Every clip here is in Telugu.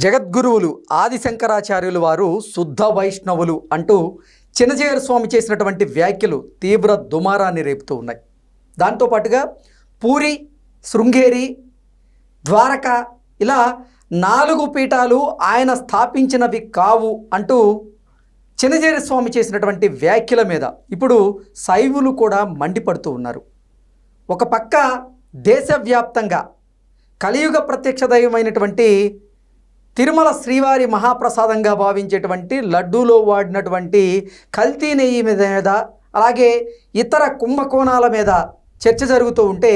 జగద్గురువులు ఆదిశంకరాచార్యులు వారు శుద్ధ వైష్ణవులు అంటూ చినజీయర్ స్వామి చేసినటువంటి వ్యాఖ్యలు తీవ్ర దుమారాన్ని రేపుతూ ఉన్నాయి. దాంతోపాటుగా పూరి, శృంగేరి, ద్వారక ఇలా 4 పీఠాలు ఆయన స్థాపించినవి కావు అంటూ చినజీయర్ స్వామి చేసినటువంటి వ్యాఖ్యల మీద ఇప్పుడు శైవులు కూడా మండిపడుతూ ఉన్నారు. ఒక పక్క దేశవ్యాప్తంగా కలియుగ ప్రత్యక్ష దైవమైనటువంటి తిరుమల శ్రీవారి మహాప్రసాదంగా భావించేటువంటి లడ్డూలో వాడినటువంటి కల్తీ నెయ్యి మీద అలాగే ఇతర కుంభకోణాల మీద చర్చ జరుగుతూ ఉంటే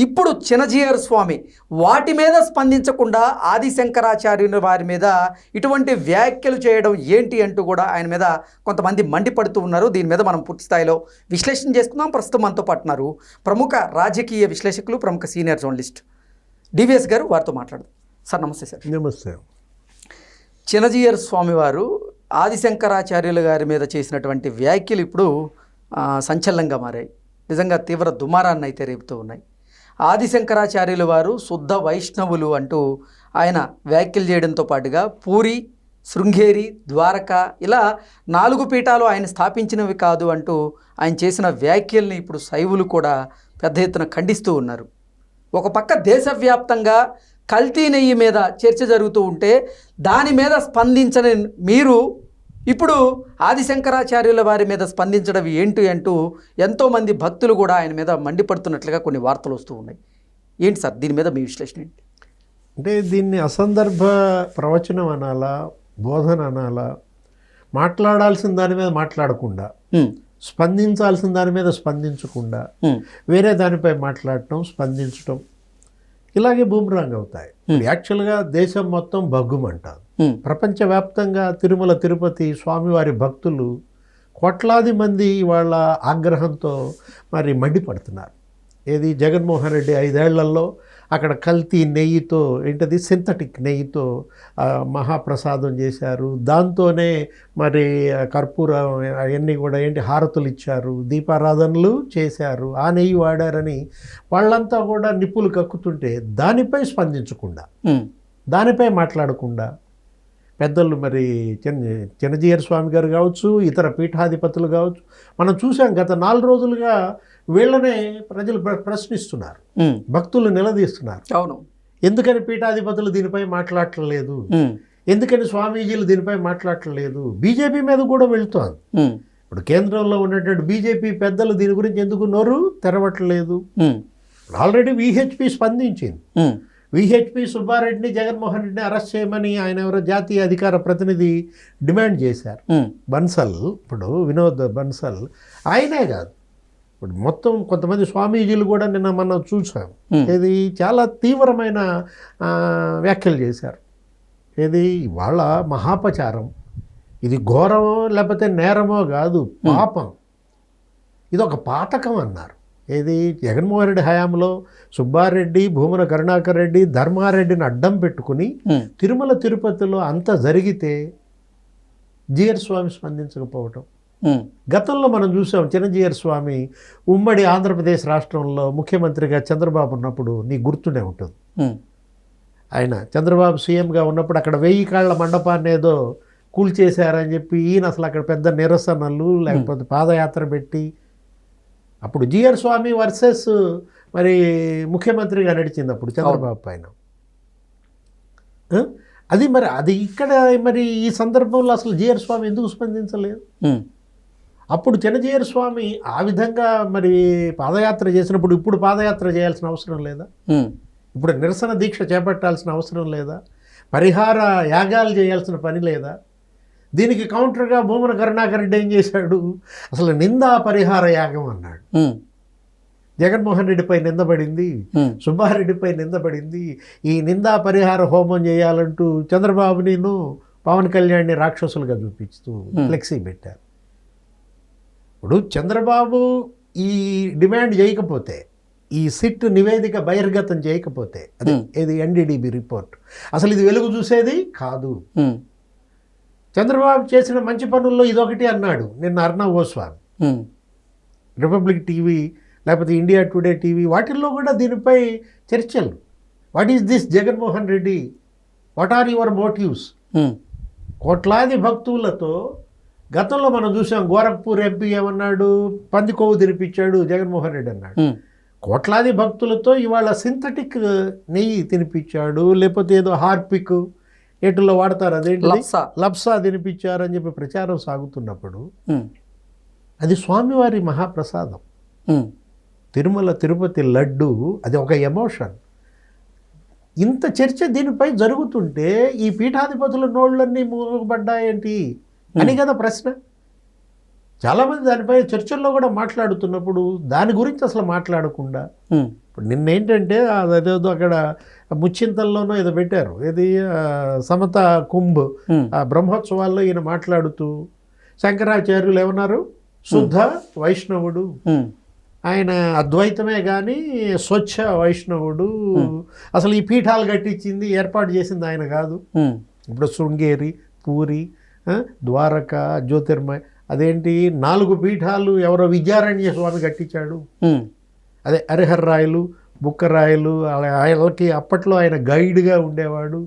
ఇప్పుడు చినజీయర్ స్వామి వాటి మీద స్పందించకుండా ఆదిశంకరాచార్యుని వారి మీద ఇటువంటి వ్యాఖ్యలు చేయడం ఏంటి అంటూ కూడా ఆయన మీద కొంతమంది మండిపడుతూ ఉన్నారు. దీని మీద మనం పూర్తి స్థాయిలో విశ్లేషణ చేసుకుందాం. ప్రస్తుతం మనతో పాటున్నారు ప్రముఖ రాజకీయ విశ్లేషకులు, ప్రముఖ సీనియర్ జర్నలిస్ట్ డివిఎస్ గారు. వారితో మాట్లాడదాం. సార్ నమస్తే. సార్ నమస్తే. చినజీయర్ స్వామి వారు ఆదిశంకరాచార్యుల గారి మీద చేసినటువంటి వ్యాఖ్యలు ఇప్పుడు సంచలనంగా మారాయి. నిజంగా తీవ్ర దుమారాన్ని అయితే రేపుతూ ఉన్నాయి. ఆదిశంకరాచార్యుల వారు శుద్ధ వైష్ణవులు అంటూ ఆయన వ్యాఖ్యలు చేయడంతో పాటుగా పూరి, శృంగేరి, ద్వారక ఇలా 4 పీఠాలు ఆయన స్థాపించినవి కాదు అంటూ ఆయన చేసిన వ్యాఖ్యల్ని ఇప్పుడు శైవులు కూడా పెద్ద ఎత్తున ఖండిస్తూ ఉన్నారు. ఒక పక్క దేశవ్యాప్తంగా కల్తీ నెయ్యి మీద చర్చ జరుగుతూ ఉంటే దాని మీద స్పందించని మీరు ఇప్పుడు ఆదిశంకరాచార్యుల వారి మీద స్పందించడం ఏంటి అంటూ ఎంతోమంది భక్తులు కూడా ఆయన మీద మండిపడుతున్నట్లుగా కొన్ని వార్తలు వస్తూ ఉన్నాయి. ఏంటి సార్ దీని మీద మీ విశ్లేషణ ఏంటి? అంటే దీన్ని అసందర్భ ప్రవచనం అనాలా, బోధన అనాలా, మాట్లాడాల్సిన దాని మీద మాట్లాడకుండా, స్పందించాల్సిన దాని మీద స్పందించకుండా వేరే దానిపై మాట్లాడటం, స్పందించటం ఇలాగే బూమరాంగ్ అవుతాయి. యాక్చువల్గా దేశం మొత్తం భగ్గుమంటారు. ప్రపంచవ్యాప్తంగా తిరుమల తిరుపతి స్వామివారి భక్తులు కోట్లాది మంది వాళ్ళ ఆగ్రహంతో మరి మండిపడుతున్నారు. ఏది జగన్మోహన్ రెడ్డి 5 ఏళ్లలో అక్కడ కల్తీ నెయ్యితో, ఏంటది సింథటిక్ నెయ్యితో మహాప్రసాదం చేశారు. దాంతోనే మరి కర్పూరం అవన్నీ కూడా హారతులు ఇచ్చారు, దీపారాధనలు చేశారు, ఆ నెయ్యి వాడారని వాళ్ళంతా కూడా నిప్పులు కక్కుతుంటే దానిపై స్పందించకుండా, దానిపై మాట్లాడకుండా పెద్దలు మరి చినజీయర్ స్వామి గారు కావచ్చు, ఇతర పీఠాధిపతులు కావచ్చు, మనం చూసాం గత 4 రోజులుగా వీళ్ళనే ప్రజలు ప్రశ్నిస్తున్నారు, భక్తులు నిలదీస్తున్నారు. అవును, ఎందుకని పీఠాధిపతులు దీనిపై మాట్లాడట్లేదు, ఎందుకని స్వామీజీలు దీనిపై మాట్లాడట్లేదు. బీజేపీ మీద కూడా వెళుతోంది. ఇప్పుడు కేంద్రంలో ఉన్నటువంటి బీజేపీ పెద్దలు దీని గురించి ఎందుకు నోరు తెరవట్లేదు. ఆల్రెడీ విహెచ్పి స్పందించింది. విహెచ్పి సుబ్బారెడ్డిని, జగన్మోహన్ రెడ్డిని అరెస్ట్ చేయమని ఆయన ఎవరో జాతీయ అధికార ప్రతినిధి డిమాండ్ చేశారు. బన్సల్, ఇప్పుడు వినోద్ బన్సల్ ఆయనే కాదు, ఇప్పుడు మొత్తం కొంతమంది స్వామీజీలు కూడా నిన్న మనం చూసాం. ఇది చాలా తీవ్రమైన వ్యాఖ్యలు చేశారు. ఇది వాళ్ళ మహాపచారం, ఇది ఘోరమో లేకపోతే నేరమో కాదు, పాపం, ఇది ఒక పాతకం అన్నారు. ఏది జగన్మోహన్ రెడ్డి హయాంలో సుబ్బారెడ్డి, భూమన కరుణాకర్ రెడ్డి, ధర్మారెడ్డిని అడ్డం పెట్టుకుని తిరుమల తిరుపతిలో అంత జరిగితే జీయర్ స్వామి స్పందించకపోవటం. గతంలో మనం చూసాం, చినజీయర్ స్వామి ఉమ్మడి ఆంధ్రప్రదేశ్ రాష్ట్రంలో ముఖ్యమంత్రిగా చంద్రబాబు ఉన్నప్పుడు నీకు గుర్తుండే ఉంటుంది. ఆయన చంద్రబాబు సీఎంగా ఉన్నప్పుడు అక్కడ 1000 కాళ్ల మండపాన్ని ఏదో కూల్చేశారని చెప్పి ఈయన అసలు అక్కడ పెద్ద నిరసనలు లేకపోతే పాదయాత్ర పెట్టి, అప్పుడు జీయర్ స్వామి వర్సెస్ మరి ముఖ్యమంత్రిగా నడిచింది అప్పుడు చంద్రబాబు పైన. అది మరి అది ఇక్కడ మరి ఈ సందర్భంలో అసలు జీయర్ స్వామి ఎందుకు స్పందించలేదు? అప్పుడు చినజీయర్ స్వామి ఆ విధంగా మరి పాదయాత్ర చేసినప్పుడు ఇప్పుడు పాదయాత్ర చేయాల్సిన అవసరం లేదా? ఇప్పుడు నిరసన దీక్ష చేపట్టాల్సిన అవసరం లేదా? పరిహార యాగాలు చేయాల్సిన పని లేదా? దీనికి కౌంటర్గా భూమన కరుణాకర్ రెడ్డి ఏం చేశాడు? అసలు నిందా పరిహార యాగం అన్నాడు. జగన్మోహన్ రెడ్డిపై నిందపడింది, సుబ్బారెడ్డిపై నిందపడింది, ఈ నిందా పరిహార హోమం చేయాలంటూ చంద్రబాబునిను పవన్ కళ్యాణ్ని రాక్షసులుగా చూపిస్తూ ఫ్లెక్సీ పెట్టారు. ఇప్పుడు చంద్రబాబు ఈ డిమాండ్ చేయకపోతే, ఈ సిట్ నివేదిక బహిర్గతం చేయకపోతే, అది ఏది ఎన్డీడీబీ రిపోర్ట్, అసలు ఇది వెలుగు చూసేది కాదు. చంద్రబాబు చేసిన మంచి పనుల్లో ఇదొకటి అన్నాడు నిన్న అర్నవ్ గోస్వామి. రిపబ్లిక్ టీవీ లేకపోతే ఇండియా టుడే టీవీ వాటిల్లో కూడా దీనిపై చర్చలు. What is this Jaganmohan Reddy what are your motives? కోట్లాది భక్తులతో గతంలో మనం చూసాం. గోరఖ్పూర్ ఎంపీ ఏమన్నాడు? పంది కొవ్వు తినిపించాడు జగన్మోహన్ రెడ్డి అన్నాడు. కోట్లాది భక్తులతో ఇవాళ సింథటిక్ నెయ్యి తినిపించాడు, లేకపోతే ఏదో హార్పిక్ ఏటులో వాడతారు అదేంటి లప్సా తినిపించారు అని చెప్పి ప్రచారం సాగుతున్నప్పుడు అది స్వామివారి మహాప్రసాదం. తిరుమల తిరుపతి లడ్డు అది ఒక ఎమోషన్. ఇంత చర్చ దీనిపై జరుగుతుంటే ఈ పీఠాధిపతుల నోళ్ళన్నీ మూగబడ్డాయేంటి అని కదా ప్రశ్న. చాలామంది దానిపై చర్చల్లో కూడా మాట్లాడుతున్నప్పుడు దాని గురించి అసలు మాట్లాడకుండా ఇప్పుడు నిన్నేంటంటే అదేదో అక్కడ ముచ్చింతల్లోనో ఏదో పెట్టారు, ఏది సమత కుంభ్ బ్రహ్మోత్సవాల్లో ఈయన మాట్లాడుతూ శంకరాచార్యులు ఏమన్నారు? శుద్ధ వైష్ణవుడు, ఆయన అద్వైతమే కానీ స్వచ్ఛ వైష్ణవుడు, అసలు ఈ పీఠాలు కట్టించింది ఏర్పాటు చేసింది ఆయన కాదు. ఇప్పుడు శృంగేరి, పూరి, ద్వారక, జ్యోతిర్మయ, అదేంటి 4 పీఠాలు ఎవరో విద్యారణ్య స్వామి కట్టించాడు. అదే హరిహర్రాయలు, బుక్కరాయలు, ఆయనకి అప్పట్లో ఆయన గైడ్గా ఉండేవాడు,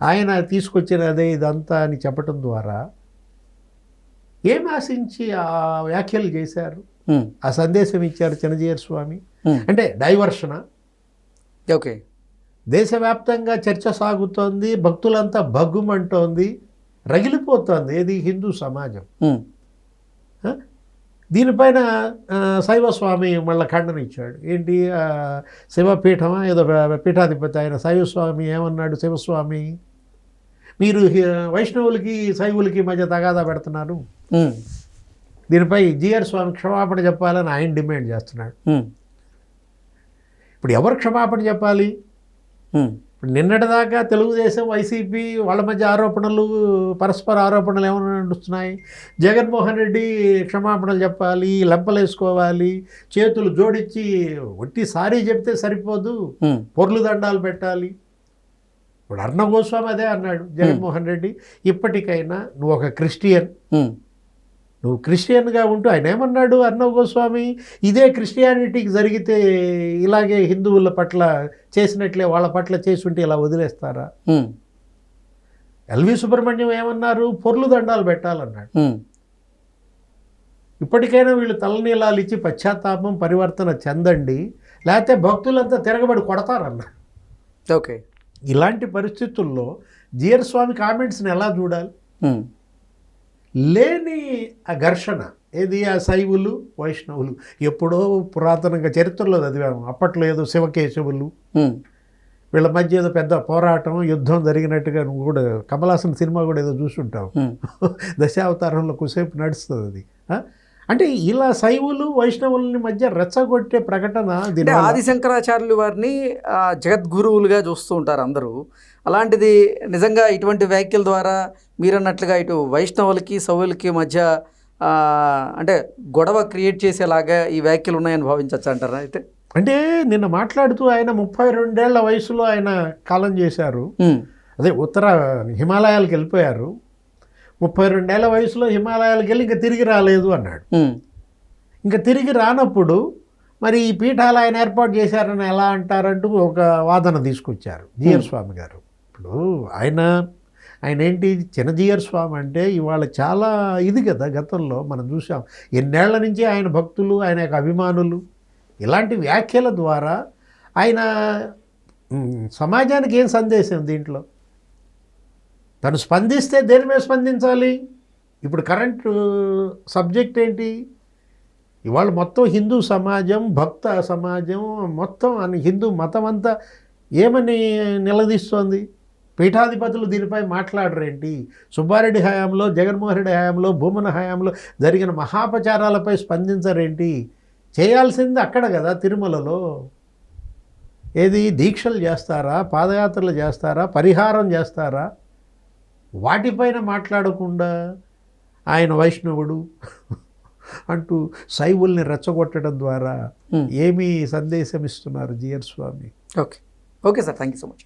ఆయన తీసుకొచ్చిన అదే ఇదంతా అని చెప్పటం ద్వారా ఏం ఆశించి ఆ వ్యాఖ్యలు చేశారు, ఆ సందేశం ఇచ్చారు చినజీయర్ స్వామి? అంటే డైవర్షనా? ఓకే, దేశవ్యాప్తంగా చర్చ సాగుతోంది, భక్తులంతా భగ్గుమంటోంది, రగిలిపోతోంది ఏది హిందూ సమాజం. దీనిపైన శైవస్వామి మళ్ళీ ఖండన ఇచ్చాడు. ఏంటి శివపీఠమా ఏదో పీఠాధిపతి ఆయన శైవస్వామి ఏమన్నాడు? శివస్వామి, మీరు వైష్ణవులకి శైవులకి మధ్య తగాదా పెడుతున్నారు, దీనిపై జీఆర్ స్వామి క్షమాపణ చెప్పాలని ఆయన డిమాండ్ చేస్తున్నాడు. ఇప్పుడు ఎవరు క్షమాపణ చెప్పాలి? నిన్నటిదాకా తెలుగుదేశం, వైసీపీ వాళ్ళ మధ్య ఆరోపణలు, పరస్పర ఆరోపణలు ఏమైనా నడుస్తున్నాయి. జగన్మోహన్ రెడ్డి క్షమాపణలు చెప్పాలి, లెంపలేసుకోవాలి, చేతులు జోడించి ఒట్టి సారీ చెప్తే సరిపోదు, పొర్లు దండాలు పెట్టాలి. ఇప్పుడు అర్ణవ్ గోస్వామి అదే అన్నాడు జగన్మోహన్ రెడ్డి, ఇప్పటికైనా నువ్వు ఒక క్రిస్టియన్, నువ్వు క్రిస్టియన్గా ఉంటూ ఆయన ఏమన్నాడు అర్ణవ్ గోస్వామి? ఇదే క్రిస్టియానిటీకి జరిగితే ఇలాగే హిందువుల పట్ల చేసినట్లే వాళ్ళ పట్ల చేసుంటే ఇలా వదిలేస్తారా? ఎల్వి సుబ్రహ్మణ్యం ఏమన్నారు? పొర్లు దండాలు పెట్టాలన్నాడు. ఇప్పటికైనా వీళ్ళు తలనీలాలు ఇచ్చి పశ్చాత్తాపం, పరివర్తన చెందండి, లేకపోతే భక్తులంతా తిరగబడి కొడతారన్నారు. ఓకే, ఇలాంటి పరిస్థితుల్లో జీఆర్ స్వామి కామెంట్స్ని ఎలా చూడాలి? లేని ఆ ఘర్షణ ఏది? ఆ శైవులు వైష్ణవులు ఎప్పుడో పురాతనంగా చరిత్రలో చదివాము. అప్పట్లో ఏదో శివకేశవులు వీళ్ళ మధ్య ఏదో పెద్ద పోరాటం, యుద్ధం జరిగినట్టుగా నువ్వు కూడా కమలాసన్ సినిమా కూడా ఏదో చూసుంటావు. దశావతారంలో కుసేపు నడుస్తుంది అది. అంటే ఇలా శైవులు వైష్ణవులని మధ్య రెచ్చగొట్టే ప్రకటన. ఆదిశంకరాచార్యులు వారిని జగద్గురువులుగా చూస్తూ ఉంటారు అందరూ. అలాంటిది నిజంగా ఇటువంటి వ్యాఖ్యల ద్వారా మీరన్నట్లుగా ఇటు వైష్ణవులకి శైవులకి మధ్య అంటే గొడవ క్రియేట్ చేసేలాగా ఈ వ్యాఖ్యలు ఉన్నాయని భావించవచ్చు అంటారా? అయితే అంటే నిన్న మాట్లాడుతూ ఆయన 32 ఏళ్ల వయసులో ఆయన కాలం చేశారు. అదే ఉత్తర హిమాలయాలకు వెళ్ళిపోయారు. 32 ఏళ్ల వయసులో హిమాలయాలకు వెళ్ళి ఇంకా తిరిగి రాలేదు అన్నాడు. ఇంకా తిరిగి రానప్పుడు మరి ఈ పీఠాలు ఆయన ఏర్పాటు చేశారని ఎలా అంటారంటూ ఒక వాదన తీసుకొచ్చారు జీఆర్ స్వామి గారు. ఇప్పుడు ఆయన ఏంటి చినజీయర్ స్వామి అంటే ఇవాళ చాలా ఇది కదా. గతంలో మనం చూసాం ఎన్నేళ్ల నుంచి ఆయన భక్తులు, ఆయన యొక్క అభిమానులు ఇలాంటి వ్యాఖ్యల ద్వారా ఆయన సమాజానికి ఏం సందేశం దీంట్లో? తను స్పందిస్తే దేని మీద స్పందించాలి? ఇప్పుడు కరెంట్ సబ్జెక్ట్ ఏంటి? ఇవాళ మొత్తం హిందూ సమాజం, భక్త సమాజం మొత్తం హిందూ మతం అంతా ఏమని నిలదీస్తోంది? పీఠాధిపతులు దీనిపై మాట్లాడరేంటి? సుబ్బారెడ్డి హయాంలో, జగన్మోహన్ రెడ్డి హయాంలో, భూమన హయాంలో జరిగిన మహాపచారాలపై స్పందించరేంటి? చేయాల్సింది అక్కడ కదా, తిరుమలలో. ఏది దీక్షలు చేస్తారా, పాదయాత్రలు చేస్తారా, పరిహారం చేస్తారా? వాటిపైన మాట్లాడకుండా ఆయన వైష్ణవుడు అంటూ శైవుల్ని రెచ్చగొట్టడం ద్వారా ఏమీ సందేశం ఇస్తున్నారు GR Swamy? Okay, okay sir, thank you so much.